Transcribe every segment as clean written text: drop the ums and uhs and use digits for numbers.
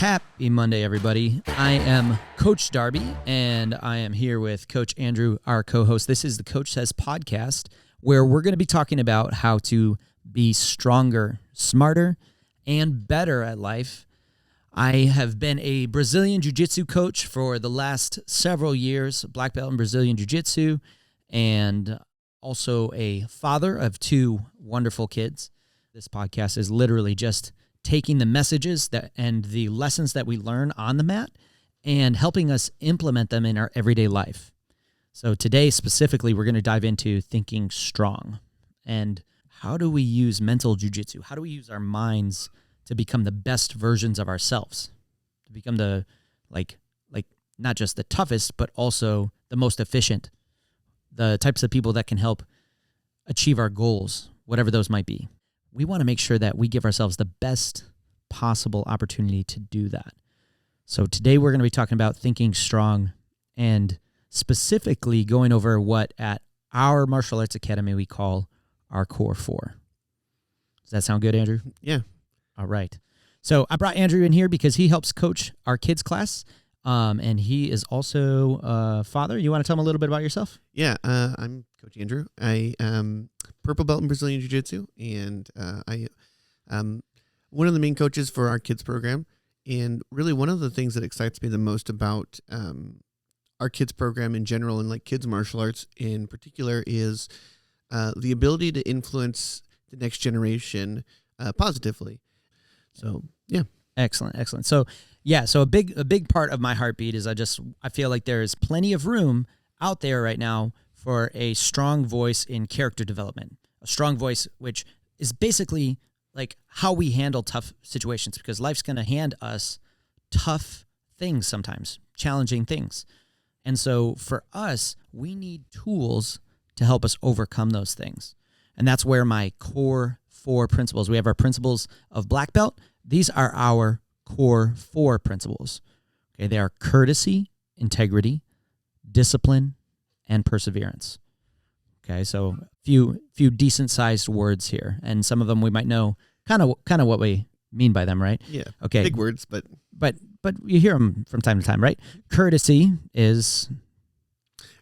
Happy Monday, everybody. I am Coach Darby, and I am here with Coach Andrew, our co-host. This is the Coach Says podcast, where we're going to be talking about how to be stronger, smarter, and better at life. I have been a Brazilian Jiu-Jitsu coach for the last several years, black belt in Brazilian Jiu-Jitsu, and also a father of two wonderful kids. This podcast is literally just taking the messages and the lessons that we learn on the mat and helping us implement them in our everyday life. So today specifically, we're going to dive into thinking strong and how do we use mental jiu-jitsu? How do we use our minds to become the best versions of ourselves, to become the like not just the toughest, but also the most efficient, the types of people that can help achieve our goals, whatever those might be. We want to make sure that we give ourselves the best possible opportunity to do that. So today we're going to be talking about thinking strong and specifically going over what at our martial arts academy we call our core four. Does that sound good, Andrew? Yeah. All right. So I brought Andrew in here because he helps coach our kids class, and he is also a father. You want to tell him a little bit about yourself? Yeah, I'm Coach Andrew. I am purple belt in Brazilian Jiu-Jitsu, and I am one of the main coaches for our kids program. And really one of the things that excites me the most about our kids program in general and like kids martial arts in particular is the ability to influence the next generation positively. So, yeah. Excellent. So a big part of my heartbeat is I feel like there is plenty of room out there right now for a strong voice in character development. A strong voice, which is basically like how we handle tough situations, because life's going to hand us tough things sometimes, challenging things. And so for us, we need tools to help us overcome those things. And that's where my core four principles, we have our principles of black belt. These are our core four principles. Okay, they are courtesy, integrity, discipline, and perseverance. Okay, so few decent sized words here, and some of them we might know kind of what we mean by them, right? Yeah. Okay. Big words, but you hear them from time to time, right? Courtesy is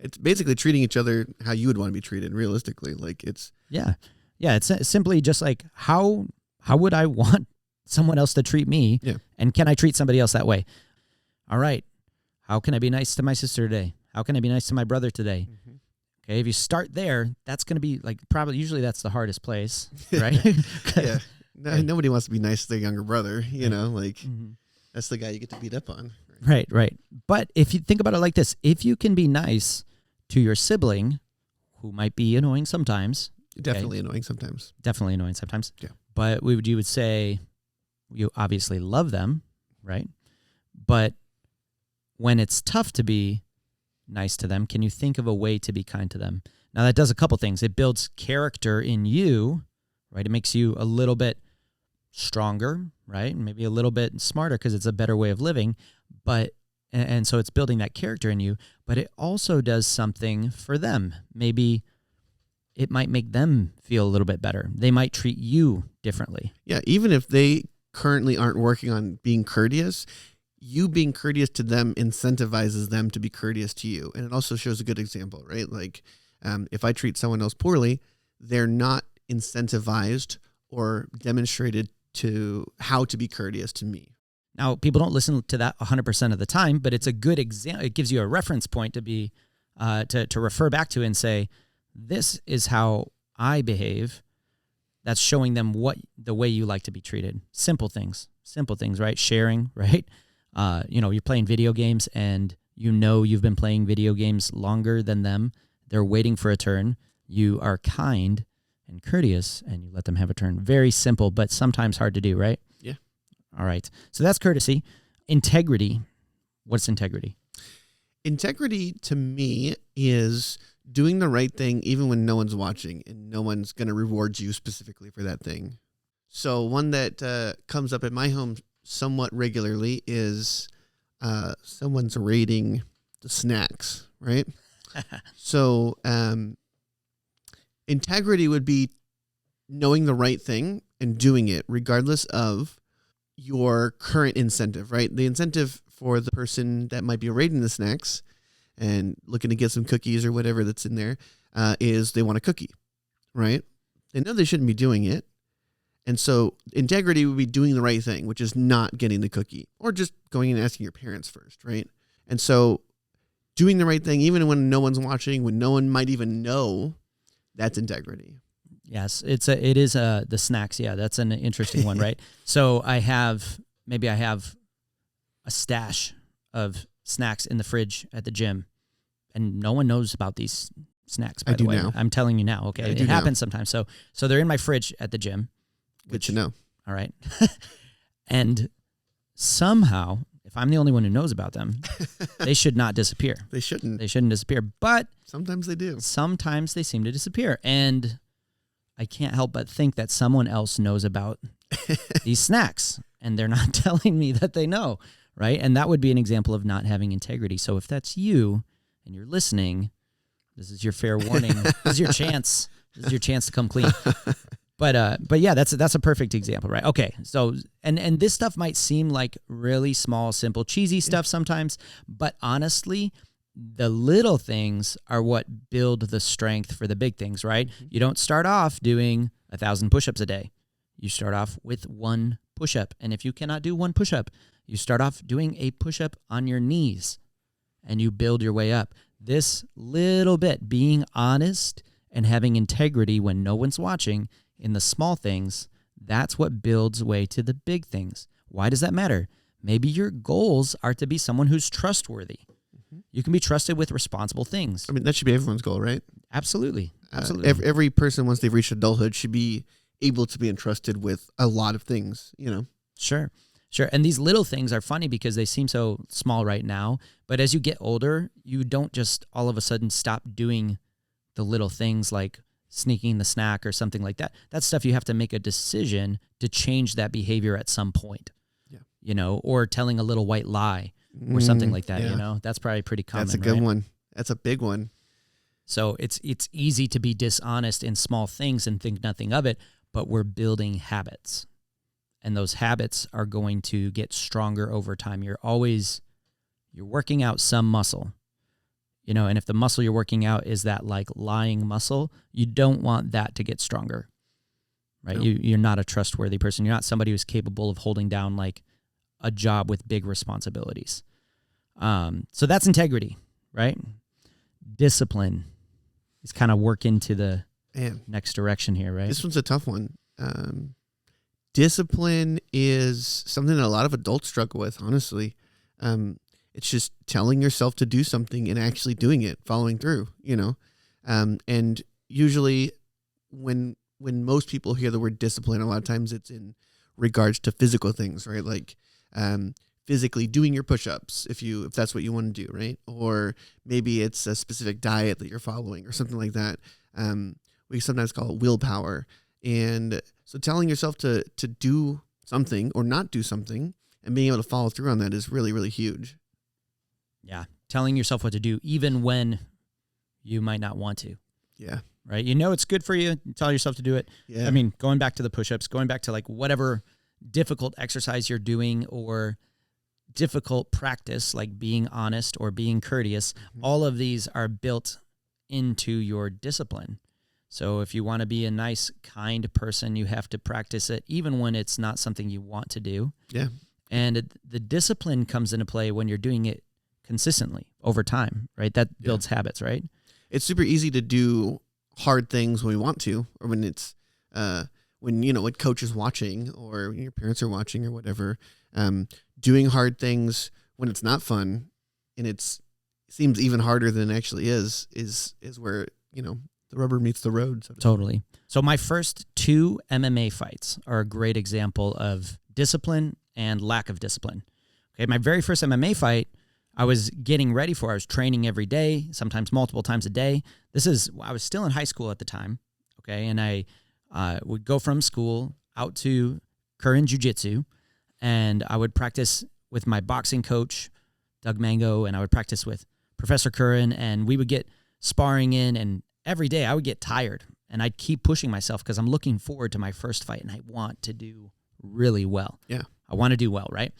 it's basically treating each other how you would want to be treated. Realistically, like it's it's simply just like how would I want someone else to treat me? Yeah. And can I treat somebody else that way? All right. How can I be nice to my sister today? How can I be nice to my brother today? Mm-hmm. Okay, if you start there, that's going to be like usually that's the hardest place, right? Yeah. Nobody wants to be nice to their younger brother, you know, like that's the guy you get to beat up on. Right. But if you think about it like this, if you can be nice to your sibling, who might be annoying sometimes. Definitely annoying sometimes. Yeah. But you would say you obviously love them, right? But when it's tough to be nice to them, can you think of a way to be kind to them? Now that does a couple things. It builds character in you, right? It makes you a little bit stronger, right? Maybe a little bit smarter because it's a better way of living. And so it's building that character in you, but it also does something for them. Maybe it might make them feel a little bit better. They might treat you differently. Yeah, even if they currently aren't working on being courteous, you being courteous to them incentivizes them to be courteous to you. And it also shows a good example, right? Like if I treat someone else poorly, they're not incentivized or demonstrated to how to be courteous to me. Now, people don't listen to that 100% of the time, but it's a good example. It gives you a reference point to be to refer back to and say, this is how I behave. That's showing them the way you like to be treated. Simple things, right? Sharing, right? You're playing video games and you've been playing video games longer than them. They're waiting for a turn. You are kind and courteous and you let them have a turn. Very simple, but sometimes hard to do, right? Yeah. All right. So that's courtesy. Integrity. What's integrity? Integrity to me is doing the right thing even when no one's watching and no one's going to reward you specifically for that thing. So one that comes up at my home somewhat regularly is someone's raiding the snacks, right? So integrity would be knowing the right thing and doing it regardless of your current incentive, right? The incentive for the person that might be raiding the snacks and looking to get some cookies or whatever that's in there is they want a cookie, right? They know they shouldn't be doing it. And so integrity would be doing the right thing, which is not getting the cookie or just going and asking your parents first, right? And so doing the right thing, even when no one's watching, when no one might even know, that's integrity. Yes, it is the snacks. Yeah, that's an interesting one, right? So I have a stash of snacks in the fridge at the gym, and no one knows about these snacks, by the way. Now. I'm telling you now, okay? It happens sometimes. So they're in my fridge at the gym. Good to know. All right. And somehow, if I'm the only one who knows about them, they should not disappear. They shouldn't. They shouldn't disappear. But sometimes they do. Sometimes they seem to disappear. And I can't help but think that someone else knows about these snacks, and they're not telling me that they know, right? And that would be an example of not having integrity. So if that's you and you're listening, this is your fair warning. This is your chance. This is your chance to come clean. But yeah, that's a perfect example, right? Okay, so and this stuff might seem like really small, simple, cheesy stuff sometimes, but honestly, the little things are what build the strength for the big things, right? Mm-hmm. You don't start off doing 1,000 push-ups a day. You start off with one push-up, and if you cannot do one push-up, you start off doing a push-up on your knees, and you build your way up. This little bit, being honest and having integrity when no one's watching in the small things, that's what builds way to the big things. Why does that matter? Maybe your goals are to be someone who's trustworthy. Mm-hmm. You can be trusted with responsible things. I mean, that should be everyone's goal, right? Absolutely. Absolutely. Every person, once they've reached adulthood, should be able to be entrusted with a lot of things, you know? Sure. And these little things are funny because they seem so small right now. But as you get older, you don't just all of a sudden stop doing the little things like sneaking the snack or something like that. That's stuff you have to make a decision to change that behavior at some point, you know, or telling a little white lie or something like that, you know. That's probably pretty common. That's a good one. That's a big one. So it's easy to be dishonest in small things and think nothing of it, but we're building habits. And those habits are going to get stronger over time. You're working out some muscle. You know, and if the muscle you're working out is that like lying muscle, you don't want that to get stronger, right? No. You're not a trustworthy person. You're not somebody who's capable of holding down like a job with big responsibilities. So that's integrity, right? Discipline is kind of work into the next direction here, right? This one's a tough one. Discipline is something that a lot of adults struggle with, honestly. It's just telling yourself to do something and actually doing it, following through, you know? And usually when most people hear the word discipline, a lot of times it's in regards to physical things, right? Like physically doing your push-ups if that's what you want to do, right? Or maybe it's a specific diet that you're following or something like that. We sometimes call it willpower. And so telling yourself to do something or not do something and being able to follow through on that is really, really huge. Yeah, telling yourself what to do, even when you might not want to. Yeah. Right? You know it's good for you. You tell yourself to do it. Yeah. I mean, going back to the push-ups, going back to like whatever difficult exercise you're doing or difficult practice, like being honest or being courteous, all of these are built into your discipline. So if you want to be a nice, kind person, you have to practice it even when it's not something you want to do. Yeah. And the discipline comes into play when you're doing it consistently over time, right? That builds habits, right? It's super easy to do hard things when we want to, or when it's when coach is watching or when your parents are watching or whatever. Doing hard things when it's not fun and it seems even harder than it actually is where, you know, the rubber meets the road. Totally. So my first 2 MMA fights are a great example of discipline and lack of discipline. Okay, my very first MMA fight, I was getting ready for. I was training every day, sometimes multiple times a day. I was still in high school at the time, okay, and I would go from school out to Curran Jiu-Jitsu, and I would practice with my boxing coach, Doug Mango, and I would practice with Professor Curran, and we would get sparring in, and every day I would get tired, and I'd keep pushing myself because I'm looking forward to my first fight, and I want to do really well. Yeah. I want to do well, right?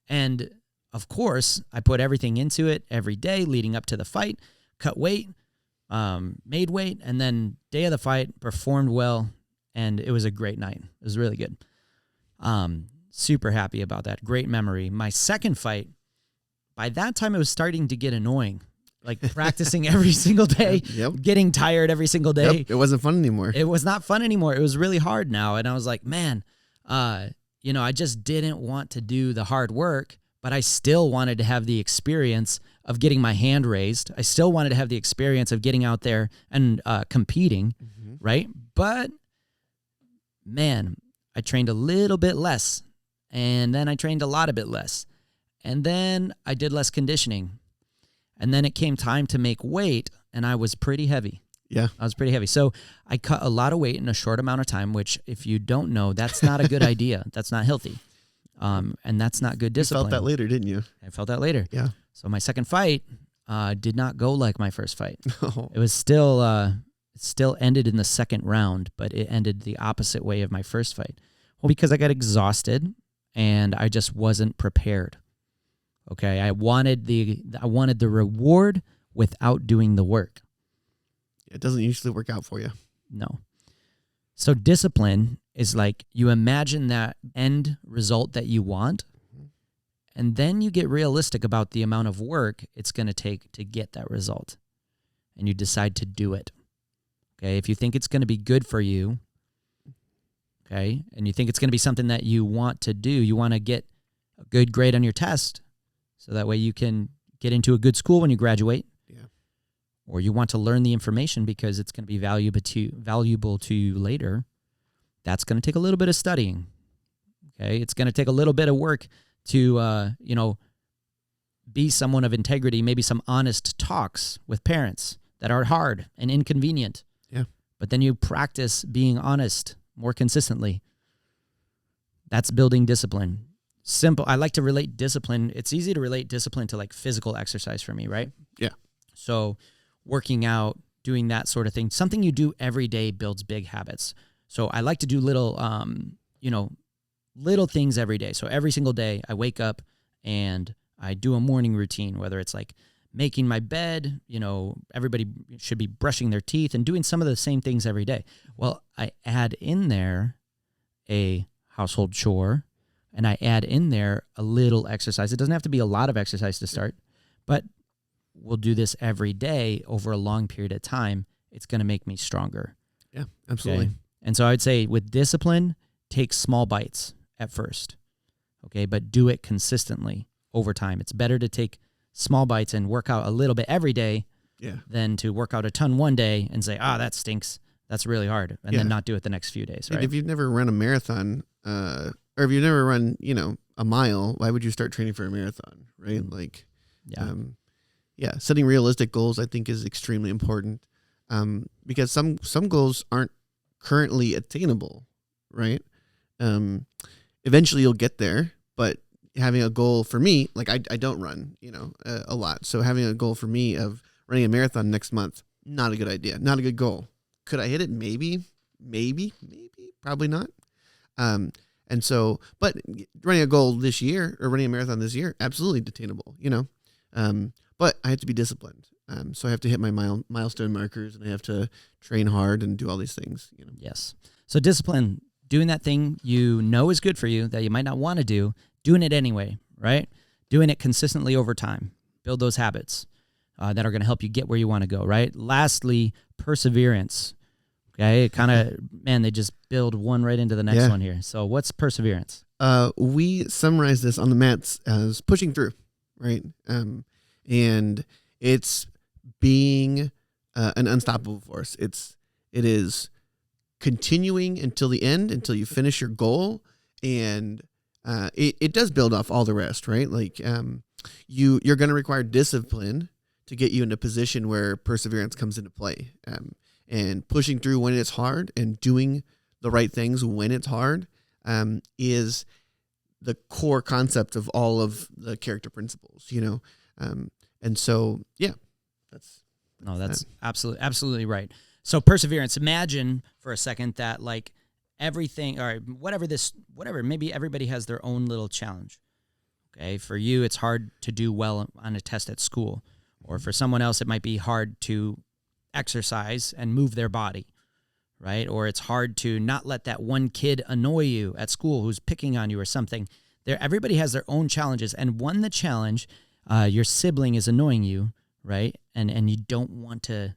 And of course, I put everything into it every day leading up to the fight, cut weight, made weight, and then day of the fight, performed well, and it was a great night. It was really good. Super happy about that. Great memory. My second fight, by that time, it was starting to get annoying. Like practicing every single day, getting tired every single day. It wasn't fun anymore. It was not fun anymore. It was really hard now. And I was like, man, I just didn't want to do the hard work, but I still wanted to have the experience of getting my hand raised. I still wanted to have the experience of getting out there and competing, right? But, man, I trained a little bit less, and then I trained a lot a bit less. And then I did less conditioning. And then it came time to make weight, and I was pretty heavy. Yeah. I was pretty heavy. So I cut a lot of weight in a short amount of time, which if you don't know, that's not a good idea. That's not healthy. And that's not good discipline. You felt that later, didn't you? I felt that later. Yeah. So my second fight did not go like my first fight. Oh. It was still it still ended in the second round, but it ended the opposite way of my first fight. Well, because I got exhausted and I just wasn't prepared. Okay, I wanted the reward without doing the work. It doesn't usually work out for you. No. So discipline is like you imagine that end result that you want, and then you get realistic about the amount of work it's going to take to get that result, and you decide to do it. Okay, if you think it's going to be good for you, okay, and you think it's going to be something that you want to do, you want to get a good grade on your test, so that way you can get into a good school when you graduate. Yeah. Or you want to learn the information because it's going to be valuable to you later. That's going to take a little bit of studying. Okay? It's going to take a little bit of work to be someone of integrity, maybe some honest talks with parents that are hard and inconvenient. Yeah. But then you practice being honest more consistently. That's building discipline. Simple. I like to relate discipline. It's easy to relate discipline to like physical exercise for me, right? Yeah. So working out, doing that sort of thing, something you do every day builds big habits. So I like to do little things every day. So every single day I wake up and I do a morning routine, whether it's like making my bed, everybody should be brushing their teeth and doing some of the same things every day. Well, I add in there a household chore, and I add in there a little exercise. It doesn't have to be a lot of exercise to start, but we'll do this every day over a long period of time. It's going to make me stronger. Yeah, absolutely. Okay? And so I would say with discipline, take small bites at first, okay, but do it consistently over time. It's better to take small bites and work out a little bit every day than to work out a ton one day and say, that stinks. That's really hard. And then not do it the next few days, right? And if you've never run a marathon, or if you've never run, a mile, why would you start training for a marathon, right? Setting realistic goals, I think, is extremely important, because some goals aren't currently attainable, right? Eventually you'll get there, but having a goal for me, like I don't run, a lot. So having a goal for me of running a marathon next month, not a good idea, not a good goal. Could I hit it? Maybe, probably not. And so, but running a goal this year or running a marathon this year, absolutely attainable, but I have to be disciplined. So I have to hit my milestone markers, and I have to train hard and do all these things, Yes. So discipline, doing that thing is good for you that you might not want to do, doing it anyway, right? Doing it consistently over time. Build those habits that are going to help you get where you want to go, right? Lastly, perseverance. Okay, they just build one right into the next one here. So what's perseverance? We summarize this on the mats as pushing through, right? And it's being an unstoppable force. It is continuing until the end, until you finish your goal, and it does build off all the rest, right? Like you're going to require discipline to get you in a position where perseverance comes into play. And pushing through when it's hard and doing the right things when it's hard is the core concept of all of the character principles, and so, that's absolutely right. So perseverance, imagine for a second that like everything, or whatever, maybe everybody has their own little challenge. Okay, for you, it's hard to do well on a test at school. Or for someone else, it might be hard to exercise and move their body, right? Or it's hard to not let that one kid annoy you at school who's picking on you or something. Everybody has their own challenges. And the challenge, your sibling is annoying you, right? And you don't want to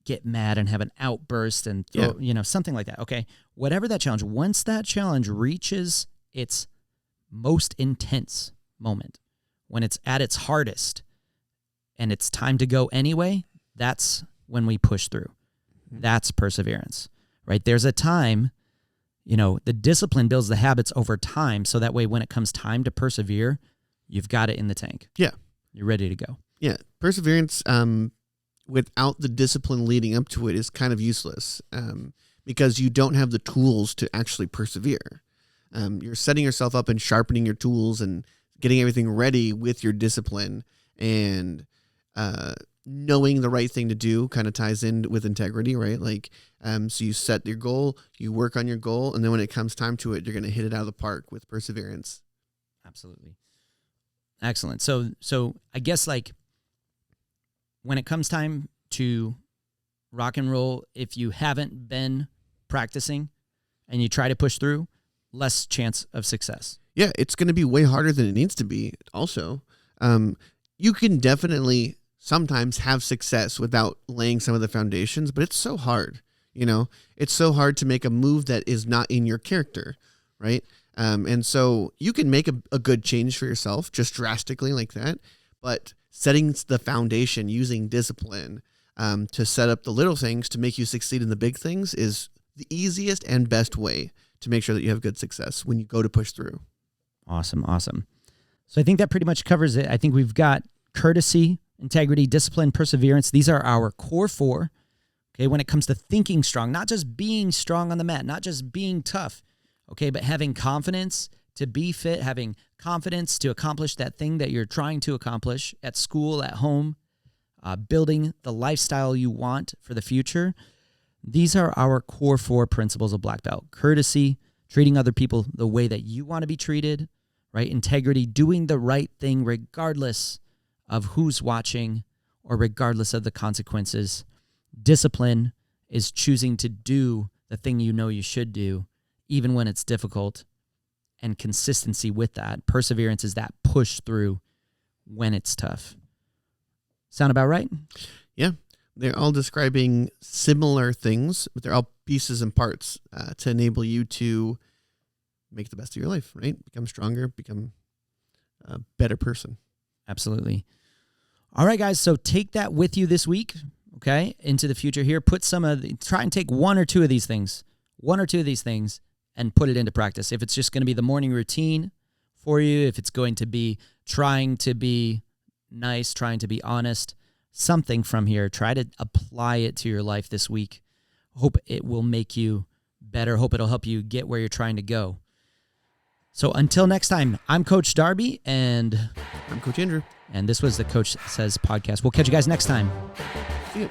get mad and have an outburst and throw, something like that. Okay, whatever that challenge, once that challenge reaches its most intense moment, when it's at its hardest and it's time to go anyway, that's when we push through. That's perseverance, right? There's a time, the discipline builds the habits over time, so that way when it comes time to persevere, you've got it in the tank. Yeah. You're ready to go. Yeah. Perseverance without the discipline leading up to it is kind of useless because you don't have the tools to actually persevere. You're setting yourself up and sharpening your tools and getting everything ready with your discipline, and knowing the right thing to do kind of ties in with integrity, right? Like, so you set your goal, you work on your goal, and then when it comes time to it, you're going to hit it out of the park with perseverance. Absolutely. Excellent. So I guess like when it comes time to rock and roll, if you haven't been practicing and you try to push through, less chance of success. Yeah, it's going to be way harder than it needs to be also. You can definitely sometimes have success without laying some of the foundations, but it's so hard, It's so hard to make a move that is not in your character, right? And so you can make a good change for yourself just drastically like that, but setting the foundation using discipline to set up the little things to make you succeed in the big things is the easiest and best way to make sure that you have good success when you go to push through. Awesome. So I think that pretty much covers it. I think we've got courtesy, integrity, discipline, perseverance. These are our core four. Okay, when it comes to thinking strong, not just being strong on the mat, not just being tough, okay, but having confidence to be fit, having confidence to accomplish that thing that you're trying to accomplish at school, at home, building the lifestyle you want for the future. These are our core four principles of black belt. Courtesy, treating other people the way that you want to be treated, right? Integrity, doing the right thing regardless of who's watching or regardless of the consequences. Discipline is choosing to do the thing you know you should do, even when it's difficult, and consistency with that. Perseverance is that push through when it's tough. Sound about right? Yeah. They're all describing similar things, but they're all pieces and parts to enable you to make the best of your life, right? Become stronger, become a better person. Absolutely. All right, guys. So take that with you this week, okay, into the future here. Try and take one or two of these things, and put it into practice. If it's just going to be the morning routine for you, if it's going to be trying to be nice, trying to be honest, something from here, try to apply it to your life this week. Hope it will make you better. Hope it'll help you get where you're trying to go. So until next time, I'm Coach Darby, and I'm Coach Andrew. And this was the Coach Says podcast. We'll catch you guys next time. See you.